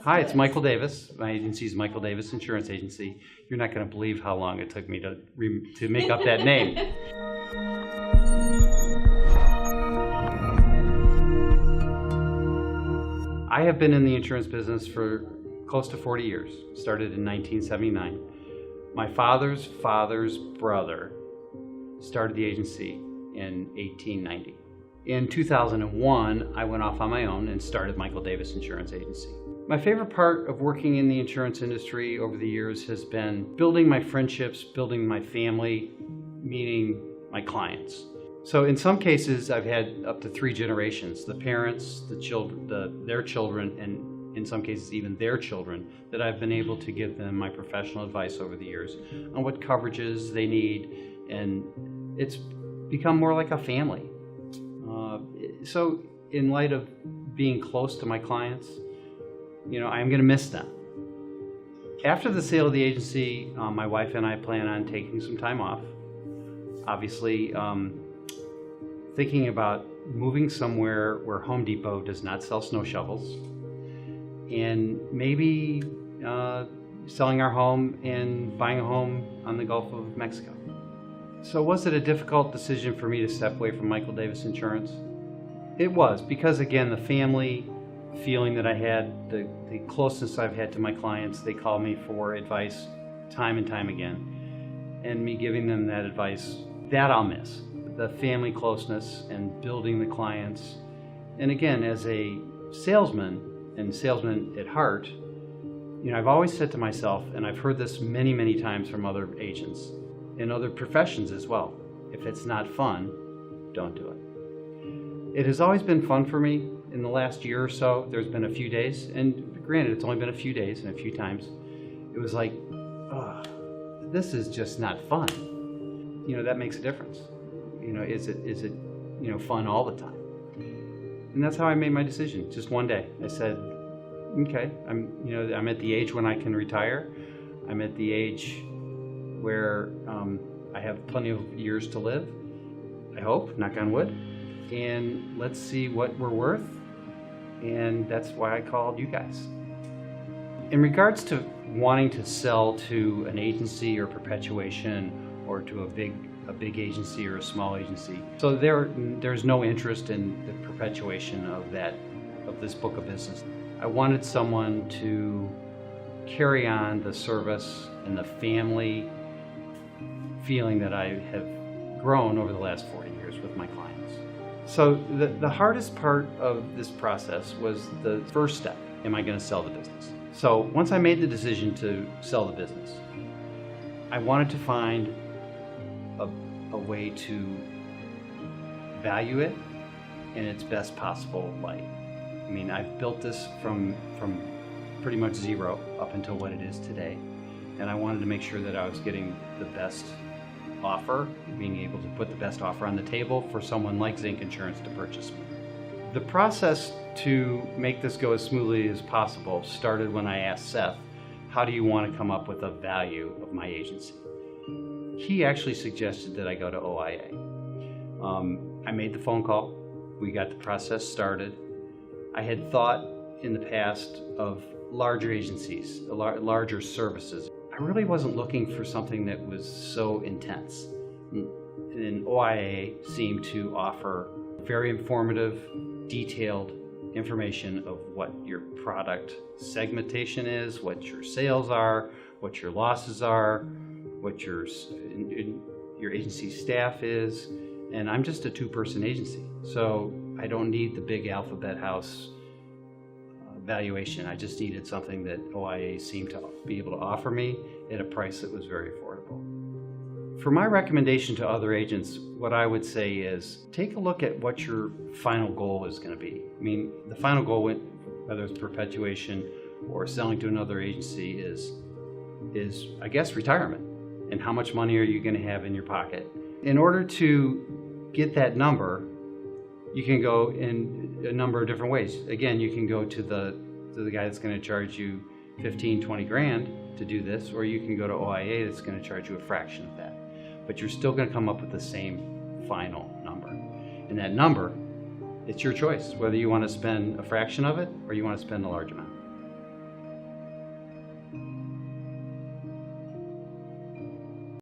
Hi, it's Michael Davis. My agency is Michael Davis Insurance Agency. You're not going to believe how long it took me to make up that name. I have been in the insurance business for close to 40 years. Started in 1979. My father's brother started the agency in 1890. In 2001, I went off on my own and started Michael Davis Insurance Agency. My favorite part of working in the insurance industry over the years has been building my friendships, building my family, meeting my clients. So in some cases, I've had up to 3 generations, the parents, the children, their children, and in some cases even their children, that I've been able to give them my professional advice over the years on what coverages they need, and it's become more like a family. So in light of being close to my clients, I'm going to miss them. After the sale of the agency, my wife and I plan on taking some time off. Obviously, thinking about moving somewhere where Home Depot does not sell snow shovels, and maybe selling our home and buying a home on the Gulf of Mexico. So was it a difficult decision for me to step away from Michael Davis Insurance? It was, because again, the family feeling that I had, the closeness I've had to my clients, they call me for advice time and time again, and me giving them that advice, that I'll miss. The family closeness and building the clients. And again, as a salesman, and salesman at heart, I've always said to myself, and I've heard this many, many times from other agents in other professions as well, if it's not fun, don't do it. It has always been fun for me. In the last year or so, there's been a few days, and granted, it's only been a few days and a few times, it was like, this is just not fun. That makes a difference. Is it fun all the time? And that's how I made my decision. Just one day, I said, okay, I'm at the age when I can retire. I'm at the age where I have plenty of years to live, I hope, knock on wood, and let's see what we're worth. And that's why I called you guys. In regards to wanting to sell to an agency or perpetuation, or to a big agency or a small agency, so there's no interest in the perpetuation of this book of business. I wanted someone to carry on the service and the family feeling that I have grown over the last 40 years with my clients. So the hardest part of this process was the first step. Am I going to sell the business? So once I made the decision to sell the business, I wanted to find a way to value it in its best possible light. I've built this from pretty much zero up until what it is today, and I wanted to make sure that I was getting the best offer, being able to put the best offer on the table for someone like Zinc Insurance to purchase me. The process to make this go as smoothly as possible started when I asked Seth, how do you want to come up with a value of my agency? He actually suggested that I go to OIA. I made the phone call. We got the process started. I had thought in the past of larger agencies, larger services. I really wasn't looking for something that was so intense. And OIA seemed to offer very informative, detailed information of what your product segmentation is, what your sales are, what your losses are, what your agency staff is. And I'm just a 2-person agency, so I don't need the big alphabet house valuation. I just needed something that OIA seemed to be able to offer me at a price that was very affordable. For my recommendation to other agents, what I would say is take a look at what your final goal is going to be. The final goal, whether it's perpetuation or selling to another agency, is I guess retirement. And how much money are you going to have in your pocket? In order to get that number, you can go in a number of different ways. Again, you can go to the guy that's going to charge you 15, 20 grand to do this, or you can go to OIA that's going to charge you a fraction of that. But you're still going to come up with the same final number. And that number, it's your choice, whether you want to spend a fraction of it or you want to spend a large amount.